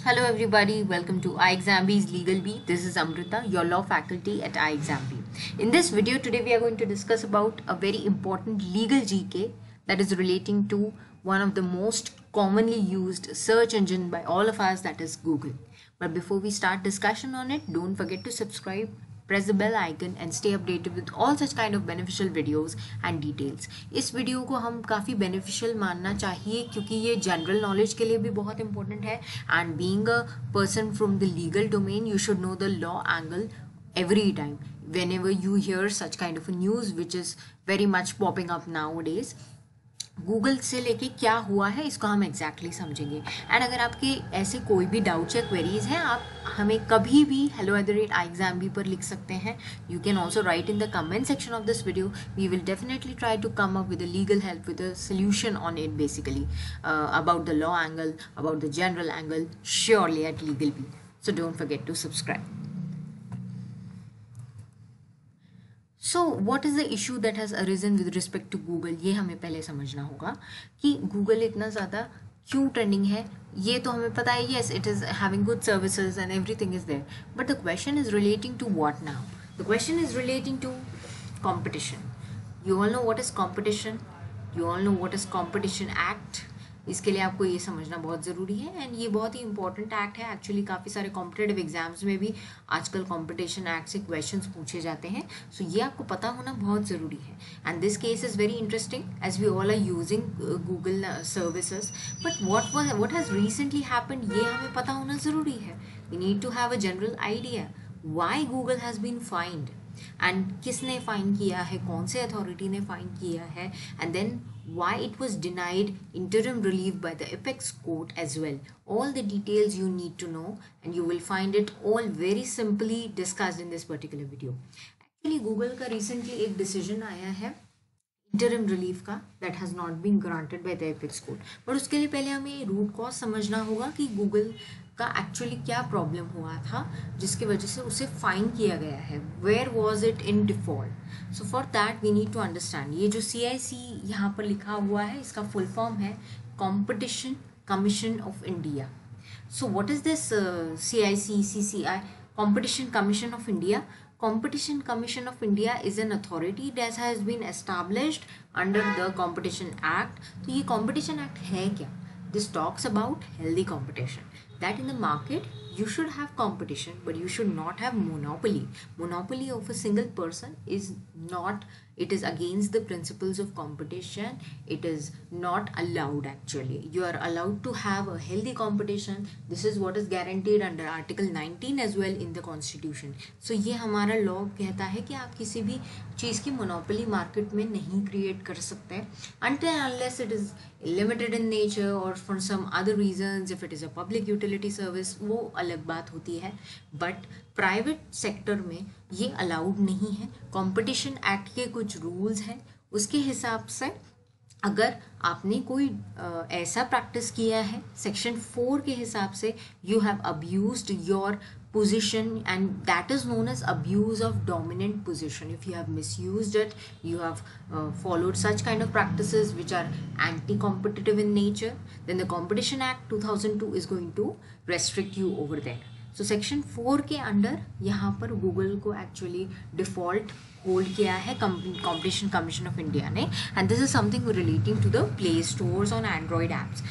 Hello everybody, welcome to iExamB's Legal Bee. This is Amrita, your law faculty at iExamB. In this video today we are going to discuss about a very important legal GK that is relating to one of the most commonly used search engine by all of us, that is Google. But before we start discussion on it, don't forget to subscribe, press the bell icon and stay updated with all such kind of beneficial videos and details. इस video को हम काफ़ी beneficial मानना चाहिए क्योंकि ये general knowledge के लिए भी बहुत important है and being a person from the legal domain you should know the law angle every time whenever you hear such kind of a news which is very much popping up nowadays. Google से लेके क्या हुआ है इसको हम exactly समझेंगे and अगर आपके ऐसे कोई भी डाउट्स या क्वेरीज हैं आप हमें कभी भी hello@iexamb पर लिख सकते हैं. You can also write in the comment section of this video. We will definitely try to come up with legal help with a solution on it basically about the law angle, about the general angle, surely at legal be. So don't forget to subscribe. So what is the issue that has arisen with respect to Google. ये हमें पहले समझना होगा कि Google इतना ज़्यादा क्यों trending है. ये तो हमें पता है, yes it is having good services and everything is there, but the question is relating to what now. The question is relating to competition. You all know what is competition. You all know what is competition act. इसके लिए आपको ये समझना बहुत ज़रूरी है and ये बहुत ही इंपॉर्टेंट एक्ट है. एक्चुअली काफ़ी सारे कॉम्पिटेटिव एग्जाम्स में भी आजकल कॉम्पिटिशन एक्ट से क्वेश्चंस पूछे जाते हैं. सो ये आपको पता होना बहुत ज़रूरी है and this case is very interesting as we all are using Google services. But what has recently happened ये हमें पता होना ज़रूरी है. We need to have a general idea why Google has been fined and किसने fine किया है, कौन से अथॉरिटी ने फाइन किया है, and then why it was denied interim relief by the apex court as well. All the details you need to know and you will find it all very simply discussed in this particular video. Actually Google का recently एक decision आया है interim relief का that has not been granted by the apex court. But उसके लिए पहले हमें root cause समझना होगा कि गूगल का एक्चुअली क्या प्रॉब्लम हुआ था जिसकी वजह से उसे फाइन किया गया है. Where was it in default. So for that we need to understand. ये जो CIC यहाँ पर लिखा हुआ है इसका फुल फॉर्म है competition commission of India. So what is this CIC CCI, Competition Commission of India? Competition Commission of India is an authority that has been established under the Competition Act. तो ये Competition Act है क्या? This talks about healthy competition. That in the market you should have competition, but you should not have monopoly. Monopoly of a single person is not. It is against the principles of competition. It is not allowed actually. You are allowed to have a healthy competition. This is what is guaranteed under Article 19 as well in the Constitution. So ये हमारा law कहता है कि आप किसी भी चीज़ की monopoly market में नहीं create कर सकते until unless it is limited in nature or for some other reasons. If it is a public utility service वो अलग बात होती है, but प्राइवेट सेक्टर में ये अलाउड नहीं है. कंपटीशन एक्ट के कुछ रूल्स हैं, उसके हिसाब से अगर आपने कोई ऐसा प्रैक्टिस किया है सेक्शन 4 के हिसाब से you have abused your position and that is known as abuse of dominant position. If you have misused it, you have followed such kind of practices which are anti-competitive in nature, then the Competition Act 2002 is going to restrict you over there. So section 4 के under यहाँ पर Google को actually default hold किया है competition commission of India ने. And this is something relating to the play stores on android apps.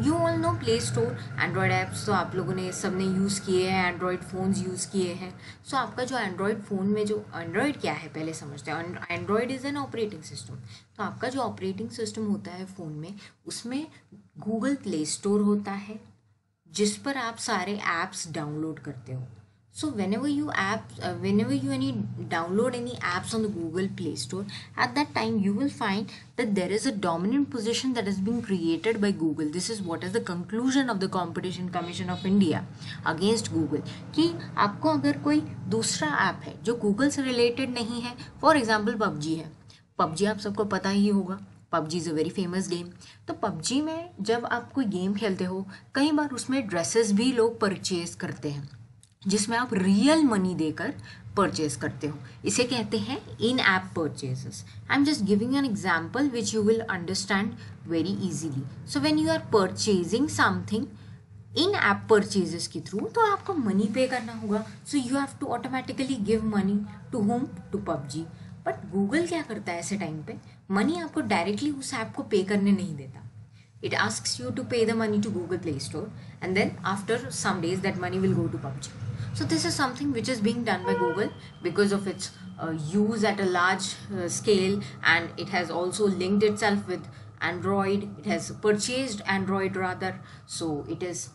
You all know play store android apps तो आप लोगों ने सबने यूज़ किए हैं, एंड्रॉयड फ़ोन्स यूज़ किए हैं. सो आपका जो एंड्रॉयड फ़ोन में जो एंड्रॉयड क्या है पहले समझते हैं. Android is an operating system. तो आपका जो ऑपरेटिंग सिस्टम होता है फ़ोन में उसमें गूगल प्ले स्टोर होता है जिस पर आप सारे ऐप्स डाउनलोड करते हो. सो whenever you download any apps on the Google Play Store, at that time you will find that there is a dominant position that is being created by Google. This is what is the conclusion of the Competition Commission of India against Google. कि आपको अगर कोई दूसरा app है जो Google से related नहीं है, फॉर एग्जाम्पल PUBG है. PUBG आप सबको पता ही होगा. PUBG is a very famous game. तो PUBG में जब आप कोई गेम खेलते हो कई बार उसमें ड्रेसेस भी लोग परचेज करते हैं जिसमें आप रियल मनी देकर परचेज करते हो. इसे कहते हैं in app purchases. I am just giving an example which you will understand very easily. So when you are purchasing something in app purchases के थ्रू, तो आपको मनी पे करना होगा. So you have to automatically give money to him, to PUBG. But Google क्या करता है ऐसे टाइम पे, मनी आपको डायरेक्टली उस ऐप को पे करने नहीं देता. It asks you to pay the money to Google Play Store, and then after some days that money will go to PUBG. So this is something which is being done by Google because of its use at a large scale, and it has also linked itself with Android. It has purchased Android rather, so it is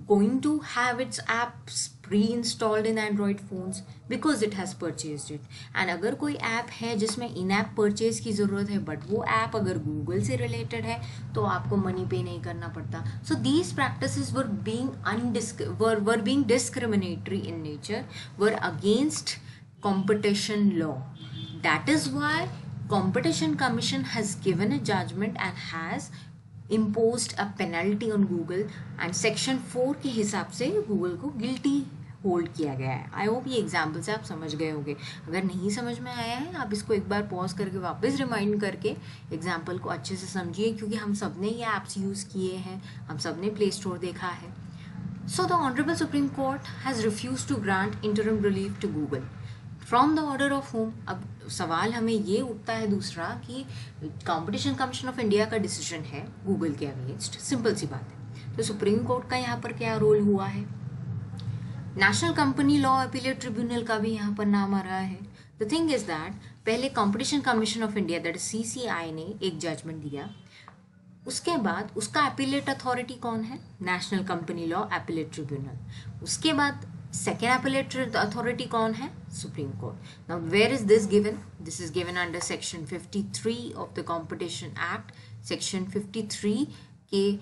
going to have its apps pre-installed in Android phones because it has purchased it. And अगर कोई app है जिसमें इन app purchase की ज़रूरत है but वो app अगर Google से रिलेटेड है तो आपको मनी पे नहीं करना पड़ता. So these practices were being discriminatory in nature, were against competition law. That is why Competition Commission has given a judgment and has imposed a penalty on Google, and section 4 के हिसाब से Google को guilty hold किया गया है. I hope ये example से आप समझ गए होंगे. अगर नहीं समझ में आया है आप इसको एक बार पॉज करके वापस रिमाइंड करके एग्जाम्पल को अच्छे से समझिए, क्योंकि हम सब ने ये ऐप्स यूज़ किए हैं, हम सब ने प्ले स्टोर देखा है. So the honourable supreme court has refuse to grant interim relief to Google from the order of home. अब सवाल हमें ये उठता है दूसरा कि कंपटीशन कमीशन ऑफ इंडिया का डिसीजन है गूगल के अगेंस्ट, सिंपल सी बात है. तो सुप्रीम कोर्ट का यहाँ पर क्या रोल हुआ है? National company law appellate tribunal का भी यहाँ पर नाम आ रहा है. द थिंग इज दैट पहले competition commission of India that is CCI ने एक जजमेंट दिया, उसके बाद उसका अपीलेट अथॉरिटी कौन है? National company law appellate tribunal. उसके बाद सेकेंड अपीलेट अथॉरिटी कौन है? Supreme court. Now where is this given? This is given under section 53 of the competition act. Section 53 के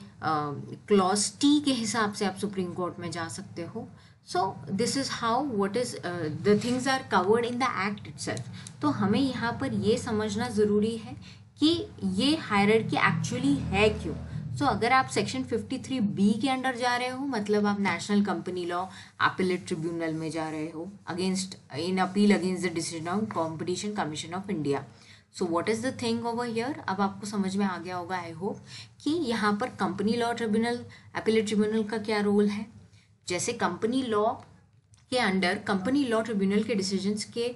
क्लॉज T के हिसाब से आप सुप्रीम कोर्ट में जा सकते हो. So this is how what is the things are covered in the act itself. तो हमें यहाँ पर ये समझना ज़रूरी है कि ये हायरार्की एक्चुअली है क्यों. सो अगर आप सेक्शन 53B के अंडर जा रहे हो, मतलब आप national company law appellate tribunal में जा रहे हो against in appeal against the decision of competition commission of India. So what is the thing over here? अब आपको समझ में आ गया होगा आई होप कि यहाँ पर company law tribunal appellate tribunal का क्या रोल है. जैसे कंपनी लॉ के अंडर कंपनी लॉ ट्रिब्यूनल के डिसीजंस के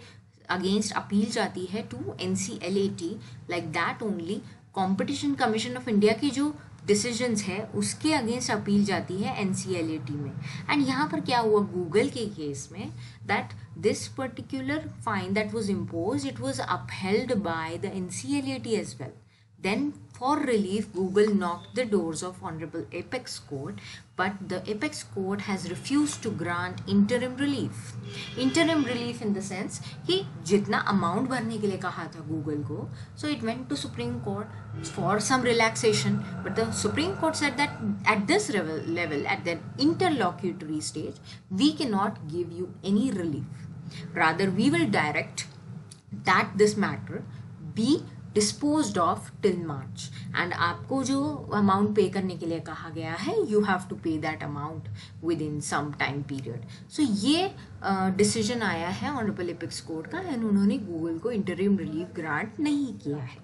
अगेंस्ट अपील जाती है to NCLAT, like that only competition commission of India की जो डिसीजंस है उसके अगेंस्ट अपील जाती है NCLAT में. एंड यहाँ पर क्या हुआ गूगल के केस में, that this particular fine that was imposed it was upheld by the NCLAT as well. Then for relief Google knocked the doors of Honorable Apex Court, but the Apex Court has refused to grant interim relief. Interim relief in the sense कि जितना amount भरने के लिए कहा था Google को, so it went to Supreme Court for some relaxation, but the Supreme Court said that at this level at the interlocutory stage we cannot give you any relief. Rather we will direct that this matter be disposed of till March, and आपको जो amount पे करने के लिए कहा गया है you have to pay that amount within some time period. So ये डिसीजन आया है ऑनरेबल एपेक्स कोर्ट का, एंड उन्होंने गूगल को इंटरिम रिलीफ ग्रांट नहीं किया है.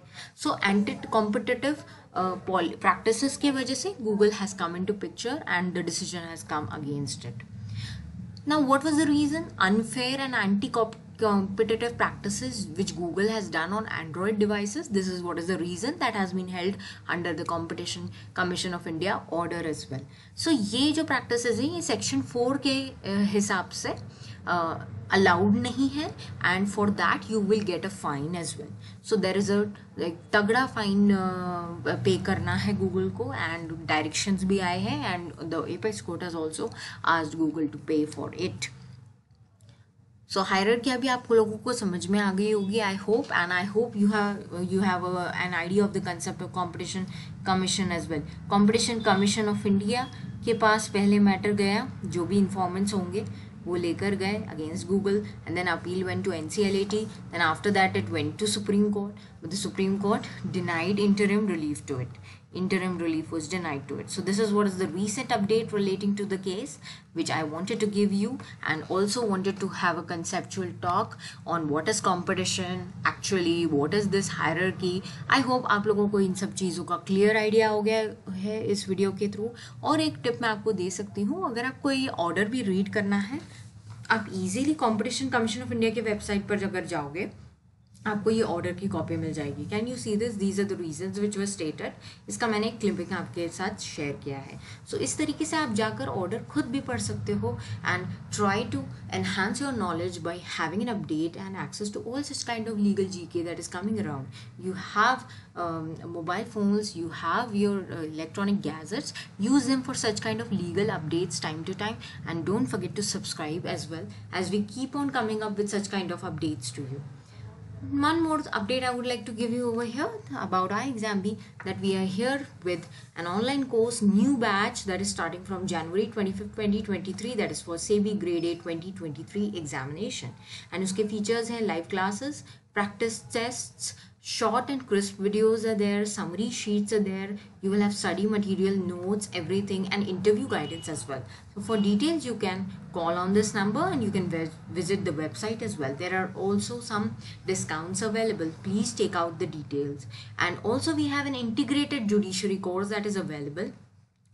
सो एंटी कॉम्पिटिटिव प्रैक्टिसेस के वजह से Google has come in to picture and the decision has come against it. Now what was the reason? Unfair and anti-competitive practices which Google has done on Android devices. This is what is the reason that has been held under the Competition Commission of India order as well. So ये जो practices हैं ये section 4 के हिसाब से allowed नहीं है, and for that you will get a fine as well. So there is a like तगड़ा fine pay करना है Google को, and directions भी आए हैं, and the Apex Court has also asked Google to pay for it. So hierarchy अभी आप लोगों को समझ में आ गई होगी I hope, and I hope you have an idea of the concept of Competition Commission as well. Competition Commission of India के पास पहले मैटर गया, जो भी इन्फॉर्मेंट्स होंगे वो लेकर गए against Google, and then appeal went to NCLAT, then after that it went to Supreme Court, but the Supreme Court denied interim relief to it. interim relief was denied to it. So this is what is the recent update relating to the case which I wanted to give you, and also wanted to have a conceptual talk on what is competition actually, what is this hierarchy. I hope आप लोगों को इन सब चीज़ों का clear idea हो गया है इस वीडियो के थ्रू. और एक टिप मैं आपको दे सकती हूँ, अगर आपको ये ऑर्डर भी रीड करना है, आप easily competition commission of India के वेबसाइट पर अगर जाओगे आपको ये ऑर्डर की कॉपी मिल जाएगी. Can you see this, these are the reasons which were stated. इसका मैंने एक क्लिपिंग आपके साथ शेयर किया है. सो इस तरीके से आप जाकर ऑर्डर खुद भी पढ़ सकते हो and try to enhance your knowledge by having an update and access to all such kind of legal GK that is coming around. You have mobile phones, you have your electronic gadgets, use them for such kind of legal updates time to time, and don't forget to subscribe as well, as we keep on coming up with such kind of updates to you. One more update I would like to give you over here about iExamB, that we are here with an online course, new batch that is starting from January 25th 2023, that is for SEBI Grade A 2023 examination. And uske features हैं live classes, practice tests, short and crisp videos are there, summary sheets are there, you will have study material, notes, everything, and interview guidance as well. So for details you can call on this number and you can visit the website as well. There are also some discounts available. Please take out the details. And also we have an integrated judiciary course that is available,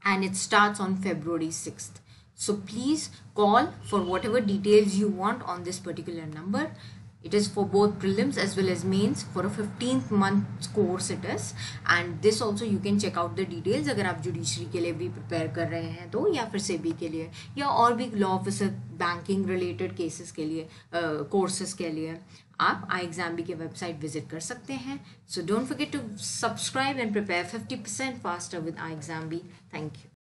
and it starts on February 6th. So please call for whatever details you want on this particular number. It is for both prelims as well as mains, for a 15th month course it is. And this also you can check out the details अगर आप judiciary के लिए भी prepare कर रहे हैं तो, या फिर सेबी के लिए, या और भी law officer banking related cases के लिए कोर्सेज के लिए आप iExamB के वेबसाइट विजिट कर सकते हैं. So don't forget to subscribe and prepare 50% faster with iExamB. Thank you.